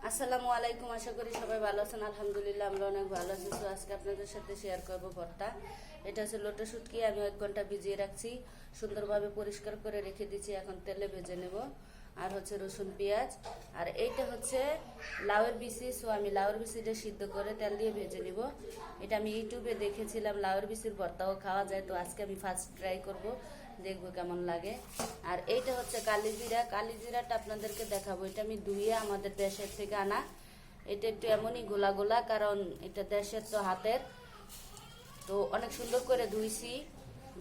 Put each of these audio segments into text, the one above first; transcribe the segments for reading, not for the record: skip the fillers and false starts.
আসসালামু আলাইকুম। আশা করি সবাই ভালো আছেন। আলহামদুলিল্লাহ আমরা অনেক ভালো আছি। তো আজকে আপনাদের সাথে শেয়ার করব ভর্তা। এটা হচ্ছে লোটা শুটকি। আমি 1 ঘন্টা ভিজিয়ে রাখছি, সুন্দরভাবে পরিষ্কার করে রেখে দিচ্ছি। এখন তেলে ভেজে নেব। আর হচ্ছে রসুন পেঁয়াজ। আর এইটা হচ্ছে লাউয়ের বিচি। সো আমি লাউয়ের বিচিটা সিদ্ধ করে তেল দিয়ে ভেজে নিব। এটা আমি ইউটিউবে দেখেছিলাম লাউয়ের বিচির ভর্তাও খাওয়া যায়। তো আজকে আমি ফার্স্ট ট্রাই করব, দেখবো কেমন লাগে। আর এইটা হচ্ছে কালিজিরা। কালিজিরাটা আপনাদেরকে দেখাবো। এটা আমি ধুয়ে আমাদের দেশের থেকে আনা। এটা একটু এমনই গোলা গোলা, কারণ এটা দেশের তো হাতের। তো অনেক সুন্দর করে ধুইছি,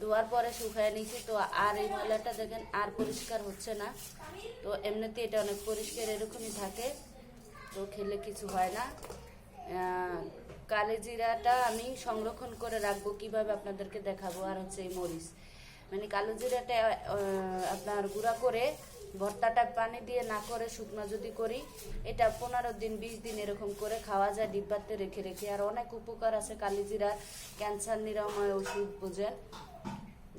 ধোয়ার পরে শুকায় নিয়েছি। তো আর এই ময়লাটা দেখেন আর পরিষ্কার হচ্ছে না। তো এমনিতে এটা অনেক পরিষ্কার এরকমই থাকে, তো খেলে কিছু হয় না। কালিজিরাটা আমি সংরক্ষণ করে রাখবো, কিভাবে আপনাদেরকে দেখাবো। আর হচ্ছে এই মরিচ, মানে কালো জিরাটা আপনার গুঁড়া করে ভর্তাটা পানি দিয়ে না করে শুকনো যদি করি, এটা 15 দিন 20 দিন এরকম করে খাওয়া যায় ডিব্বাতে রেখে রেখে। আর অনেক উপকার আছে কালিজিরা, ক্যান্সার নিরাময় ওষুধ বোঝেন।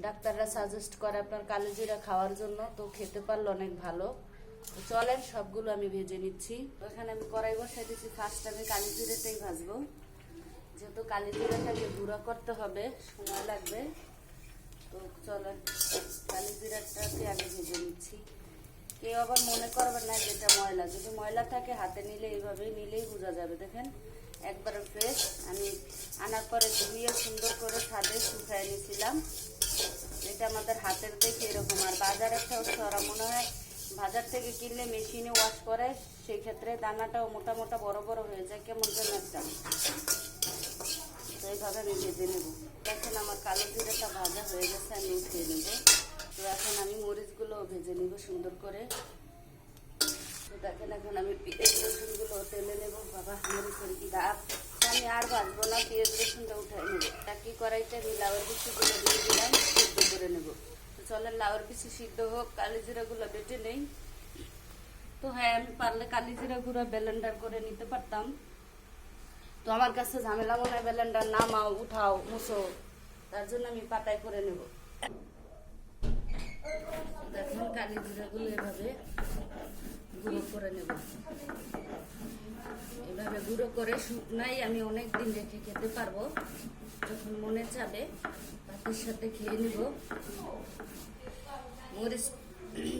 ডাক্তাররা সাজেস্ট করে আপনার কালিজিরা খাওয়ার জন্য, তো খেতে পারলে অনেক ভালো। তো চলেন সবগুলো আমি ভেজে নিচ্ছি। এখানে আমি কড়াই বসাই দিচ্ছি। ফার্স্ট আমি কালিজিরাটাই ভাজবো, যেহেতু কালিজিরাটাকে গুঁড়া করতে হবে, সময় লাগবে। তো চলেন কালিজিরাটাকে আগে ভেজে নিচ্ছি। কেউ আবার মনে করবেন না যেটা ময়লা, যদি ময়লা থাকে হাতে নিলে এইভাবে নিলেই বোঝা যাবে। দেখেন একবারে ফ্রেশ। আমি আনার পরে ধুয়ে সুন্দর করে ছাদে শুকায় নিয়েছিলাম। এটা আমাদের হাতের দেখে এরকম। আর বাজারেরটা হচ্ছে ওরা মনে হয় বাজার থেকে কিনলে মেশিনে ওয়াশ করে, সেই ক্ষেত্রে দানাটাও মোটা মোটা বড় বড় হয়ে যায়, কেমন যেন একটা। তো এইভাবে আমি ভেজে নেব। দেখেন আমার কালো জিরাটা ভাজা হয়ে গেছে, আমি উঠিয়ে নেব। তো এখন আমি মরিচগুলো ভেজে নেব সুন্দর করে। তো দেখেন এখন আমি পেঁয়াজ রসুনগুলো তেলে নেব। বাবা মরিচের কি দাপ! আমি আর ভাজবো না, পেঁয়াজ রসুনটা উঠাই নেব। টাকি কড়াইতে আমি লাউয়ের বিচিগুলো দিয়ে দিলাম, সিদ্ধ করে নেব। তো চলেন লাউয়ের বিচি সিদ্ধ হোক, কালি জিরাগুলো বেটে নেই। তো হ্যাঁ, আমি পারলে কালি জিরা গুঁড়া ব্লেন্ডার করে নিতে পারতাম। তো আমার কাছে ঝামেলা মনে হয় ব্লেন্ডার নামাও উঠাও মুছো, তার জন্য আমি পাটায় করে নেব। দেখুন কালি জিরাগুলো এভাবে গুঁড়ো করে নেব। এভাবে গুঁড়ো করে শুকনাই আমি অনেক দিন রেখে খেতে পারবো, যখন মনে চাবে ভাতের সাথে খেয়ে নিব। মরিচ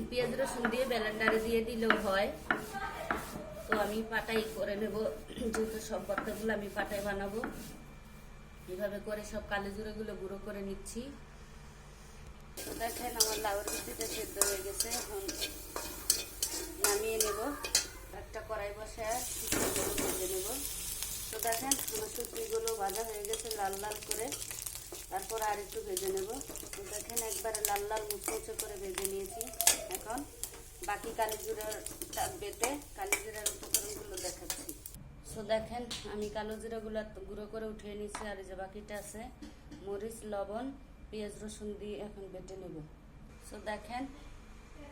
পেঁয়াজ রসুন দিয়ে ব্লেন্ডারে দিয়ে দিলেও হয়। তো আমি পাটাই করে নেব, যেহেতু সব ভর্তাগুলো আমি পাটায় বানাবো। এভাবে করে সব কালো জিরাগুলো গুঁড়ো করে নিচ্ছি। তো দেখেন আমার লাউয়ের বিচিটা সেদ্ধ হয়ে গেছে। এখন নামিয়ে নেব। একটা কড়াই বসায় শুকনোগুলো ভেজে নেব। তো দেখেন আমার শুকনোগুলো ভাজা হয়ে গেছে লাল লাল করে। তারপর আর একটু ভেজে নেব। তো দেখেন একবারে লাল লাল মুচমুচে করে ভেজে নিয়েছি। এখন বাকি কালি জিরাটা বেটে কালি জিরার উপকরণগুলো দেখাচ্ছি। সো দেখেন আমি কালো জিরাগুলো গুঁড়ো করে উঠিয়ে নিচ্ছি। আর এই যে বাকিটা আছে মরিচ লবণ পেঁয়াজ রসুন দিয়ে এখন বেটে নেব। সো দেখেন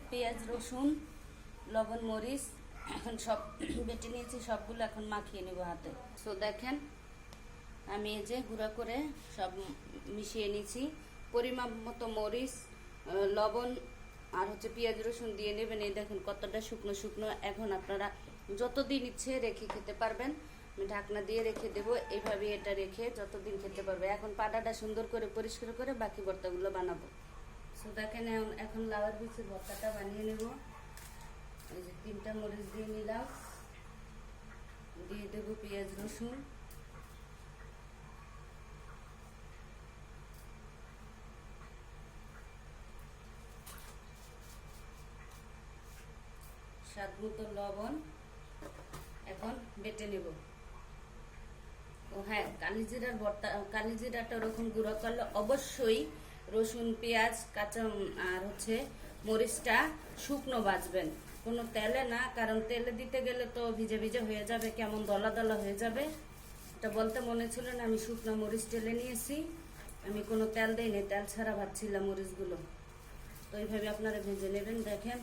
পেঁয়াজ রসুন লবণ মরিচ এখন সব বেটে নিয়েছি, সবগুলো এখন মাখিয়ে নেব হাতে। সো দেখেন আমি এই যে গুঁড়া করে সব মিশিয়ে নিয়েছি। পরিমাপ মতো মরিচ লবণ আর হচ্ছে পেঁয়াজ রসুন দিয়ে নেবেন। এই দেখুন কতটা শুকনো শুকনো। এখন আপনারা যতদিন ইচ্ছে রেখে খেতে পারবেন। আমি ঢাকনা দিয়ে রেখে দেবো। এইভাবে এটা রেখে যতদিন খেতে পারবে। এখন পাটাটা সুন্দর করে পরিষ্কার করে বাকি ভর্তাগুলো বানাবো। সো দেখেন এখন লাউয়ের বিচির ভর্তাটা বানিয়ে নেব। এই যে 3টা মরিচ দিয়ে নিলাম, দিয়ে দেবো পেঁয়াজ রসুন, স্বাদ মতো লবণ। এখন বেটে নেব। ও হ্যাঁ, কালিজিরার ভর্তা, কালিজিরাটা ওরকম গুঁড়ো করলে অবশ্যই রসুন পেঁয়াজ কাঁচা আর হচ্ছে মরিচটা শুকনো ভাজবেন, কোনো তেলে না। কারণ তেলে দিতে গেলে তো ভিজে ভিজে হয়ে যাবে, কেমন দলা দলা হয়ে যাবে। এটা বলতে মনে ছিল না, আমি শুকনো মরিচ টেলে নিয়েছি। আমি কোনো তেল দিইনি, তেল ছাড়া ভাজছিলাম মরিচগুলো। তো এইভাবে আপনারা ভেজে নেবেন। দেখেন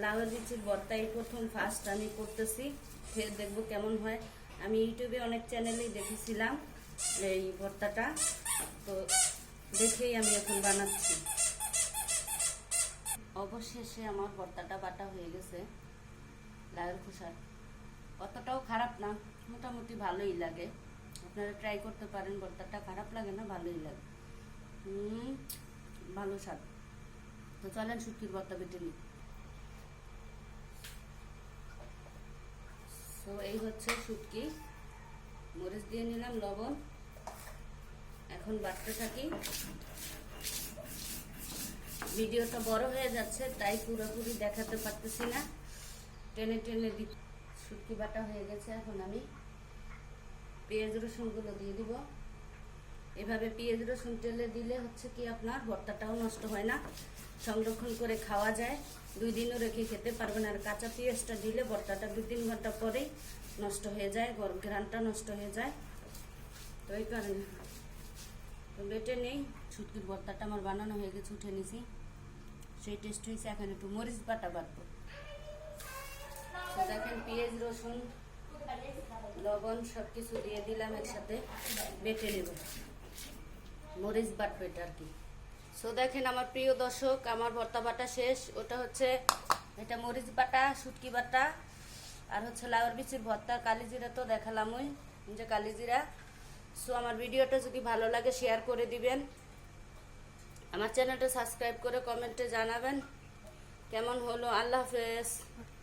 লাউয়ের বিচির ভর্তা এই প্রথম ফার্স্ট আমি করতেছি, খেয়ে দেখবো কেমন হয়। আমি ইউটিউবে অনেক চ্যানেলেই দেখেছিলাম এই ভর্তাটা, তো দেখেই আমি এখন বানাচ্ছি। অবশেষে আমার ভর্তাটা বাটা হয়ে গেছে লাউয়ের খোসার। অতটাও খারাপ না, মোটামুটি ভালোই লাগে। আপনারা ট্রাই করতে পারেন, ভর্তাটা খারাপ লাগে না, ভালোই লাগে। ভালো স্বাদ। তো চলেন শুটকির ভর্তা বেটে নিই। তো এই হচ্ছে শুটকি, মরিচ দিয়ে নিলাম, লবণ। এখন বাটতে থাকি। ভিডিওটা বড় হয়ে যাচ্ছে তাই পুরোপুরি দেখাতে পারতেছি না, টেনে টেনে দি। শুটকি বাটা হয়ে গেছে। এখন আমি পেঁয়াজ রসুনগুলো দিয়ে দিব। এভাবে পেঁয়াজ রসুন তেলে দিলে হচ্ছে কি আপনার ভর্তাটাও নষ্ট হয় না, সংরক্ষণ করে খাওয়া যায়, 2 দিনও রেখে খেতে পারবেন। আর কাঁচা পেঁয়াজটা দিলে ভর্তাটা 2-3 ঘন্টা পরেই নষ্ট হয়ে যায়, ঘ্রাণটা নষ্ট হয়ে যায়। তো এই কারণে তো বেটে নেই। শুটকির ভর্তাটা আমার বানানো হয়ে গেছে, উঠে নিছি, সেই টেস্ট হয়েছে। এখন একটু মরিচ বাটা বাটবো। তো দেখেন পেঁয়াজ রসুন লবণ সব কিছু দিয়ে দিলাম, একসাথে বেটে নেব, মরিচ বাটবো এটা আর কি। সো দেখেন আমার প্রিয় দর্শক, আমার ভর্তা বাটা শেষ। ওটা হচ্ছে এটা মরিচ বাটা, শুটকি বাটা, আর হচ্ছে লাউর বিচির ভর্তা, কালিজিরা তো দেখালাম, ওই যে কালিজিরা। সো আমার ভিডিওটা যদি ভালো লাগে শেয়ার করে দিবেন, আমার চ্যানেলটা সাবস্ক্রাইব করে কমেন্টে জানাবেন কেমন হলো। আল্লাহ হাফেজ।